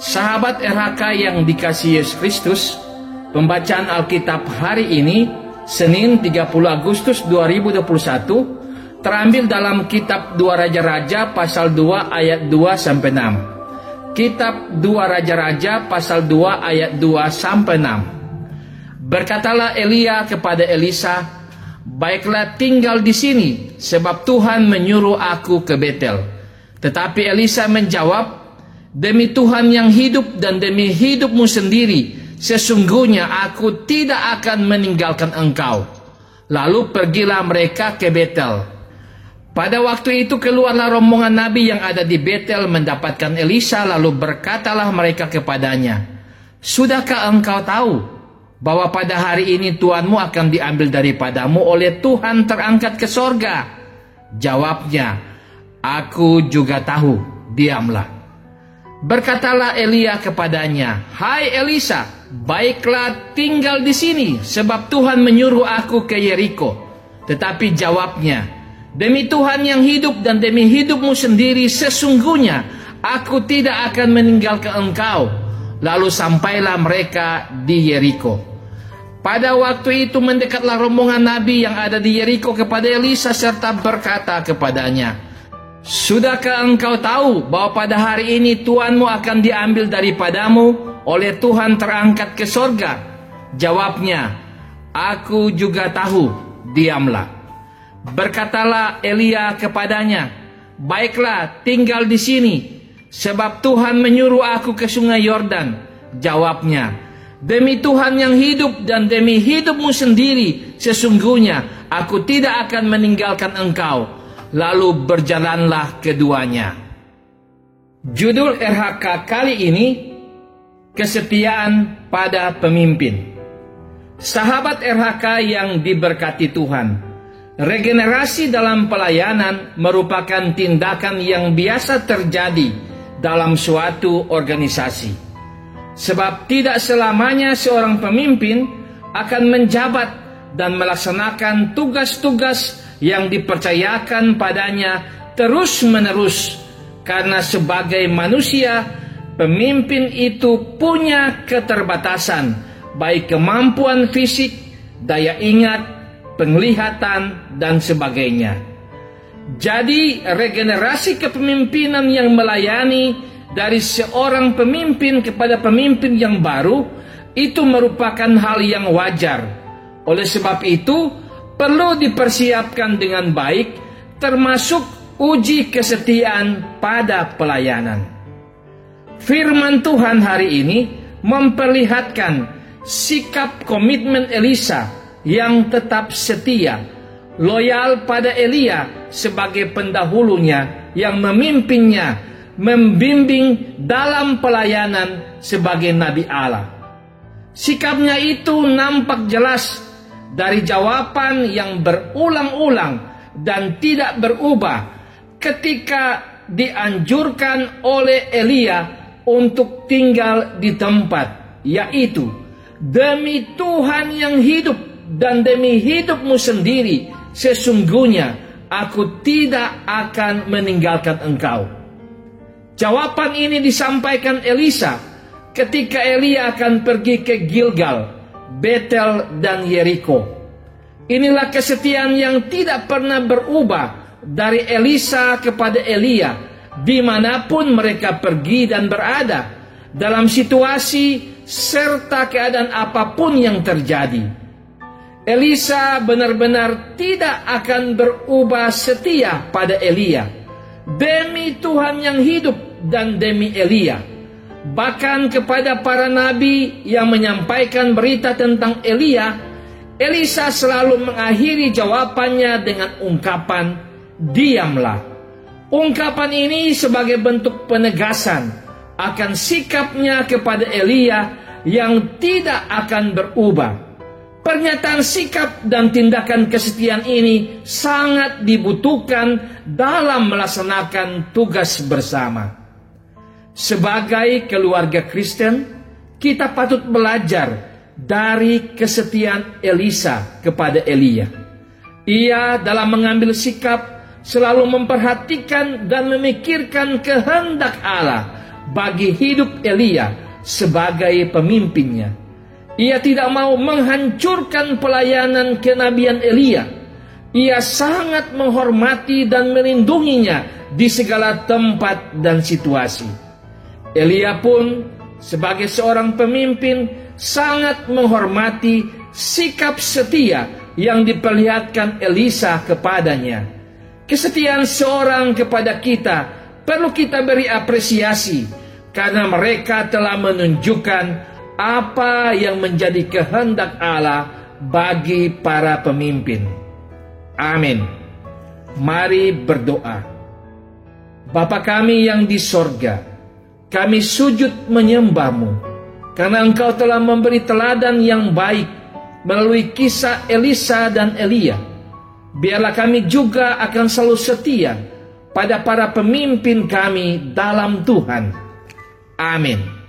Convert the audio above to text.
Sahabat RHK yang dikasihi Yesus Kristus, pembacaan Alkitab hari ini, Senin 30 Agustus 2021, terambil dalam kitab 2 Raja-Raja pasal 2 ayat 2-6. Kitab 2 Raja-Raja pasal 2 ayat 2-6. Berkatalah Elia kepada Elisa, "Baiklah, tinggal di sini, sebab Tuhan menyuruh aku ke Betel." Tetapi Elisa menjawab, "Demi Tuhan yang hidup dan demi hidupmu sendiri, sesungguhnya aku tidak akan meninggalkan engkau." Lalu pergilah mereka ke Betel. Pada waktu itu keluarlah rombongan nabi yang ada di Betel mendapatkan Elisa, lalu berkatalah mereka kepadanya, "Sudahkah engkau tahu bahwa pada hari ini Tuhanmu akan diambil daripadamu oleh Tuhan terangkat ke sorga?" Jawabnya, "Aku juga tahu, diamlah." Berkatalah Elia kepadanya, "Hai Elisa, baiklah tinggal di sini, sebab Tuhan menyuruh aku ke Yeriko." Tetapi jawabnya, "Demi Tuhan yang hidup dan demi hidupmu sendiri, sesungguhnya aku tidak akan meninggalkan engkau." Lalu sampailah mereka di Yeriko. Pada waktu itu mendekatlah rombongan nabi yang ada di Yeriko kepada Elisa serta berkata kepadanya, "Sudahkah engkau tahu bahwa pada hari ini Tuhanmu akan diambil daripadamu oleh Tuhan terangkat ke sorga?" Jawabnya, "Aku juga tahu, diamlah." Berkatalah Elia kepadanya, "Baiklah, tinggal di sini, sebab Tuhan menyuruh aku ke sungai Yordan." Jawabnya, "Demi Tuhan yang hidup dan demi hidupmu sendiri, sesungguhnya aku tidak akan meninggalkan engkau." Lalu berjalanlah keduanya. Judul RHK kali ini, kesetiaan pada pemimpin. Sahabat RHK yang diberkati Tuhan, regenerasi dalam pelayanan merupakan tindakan yang biasa terjadi dalam suatu organisasi. Sebab tidak selamanya seorang pemimpin akan menjabat dan melaksanakan tugas-tugas yang dipercayakan padanya terus-menerus, karena sebagai manusia, pemimpin itu punya keterbatasan, baik kemampuan fisik, daya ingat, penglihatan, dan sebagainya. Jadi, regenerasi kepemimpinan yang melayani dari seorang pemimpin kepada pemimpin yang baru itu merupakan hal yang wajar. Oleh sebab itu, perlu dipersiapkan dengan baik, termasuk uji kesetiaan pada pelayanan. Firman Tuhan hari ini memperlihatkan sikap komitmen Elisa yang tetap setia, loyal pada Elia sebagai pendahulunya yang memimpinnya, membimbing dalam pelayanan sebagai Nabi Allah. Sikapnya itu nampak jelas dari jawaban yang berulang-ulang dan tidak berubah ketika dianjurkan oleh Elia untuk tinggal di tempat, yaitu, "Demi Tuhan yang hidup dan demi hidupmu sendiri, sesungguhnya aku tidak akan meninggalkan engkau." Jawaban ini disampaikan Elisa ketika Elia akan pergi ke Gilgal, Betel, dan Yeriko. Inilah kesetiaan yang tidak pernah berubah dari Elisa kepada Elia, dimanapun mereka pergi dan berada, dalam situasi serta keadaan apapun yang terjadi. Elisa benar-benar tidak akan berubah setia pada Elia, demi Tuhan yang hidup dan demi Elia. Bahkan kepada para nabi yang menyampaikan berita tentang Elia, Elisa selalu mengakhiri jawabannya dengan ungkapan, "Diamlah." Ungkapan ini sebagai bentuk penegasan akan sikapnya kepada Elia yang tidak akan berubah. Pernyataan sikap dan tindakan kesetiaan ini sangat dibutuhkan dalam melaksanakan tugas bersama. Sebagai keluarga Kristen, kita patut belajar dari kesetiaan Elisa kepada Elia. Ia dalam mengambil sikap selalu memperhatikan dan memikirkan kehendak Allah, bagi hidup Elia sebagai pemimpinnya. Ia tidak mau menghancurkan pelayanan kenabian Elia. Ia sangat menghormati dan melindunginya di segala tempat dan situasi. Elia pun sebagai seorang pemimpin sangat menghormati sikap setia yang diperlihatkan Elisa kepadanya. Kesetiaan seorang kepada kita perlu kita beri apresiasi, karena mereka telah menunjukkan apa yang menjadi kehendak Allah bagi para pemimpin. Amin. Mari berdoa. Bapa kami yang di sorga, kami sujud menyembah-Mu, karena Engkau telah memberi teladan yang baik melalui kisah Elisa dan Elia. Biarlah kami juga akan selalu setia pada para pemimpin kami dalam Tuhan. Amin.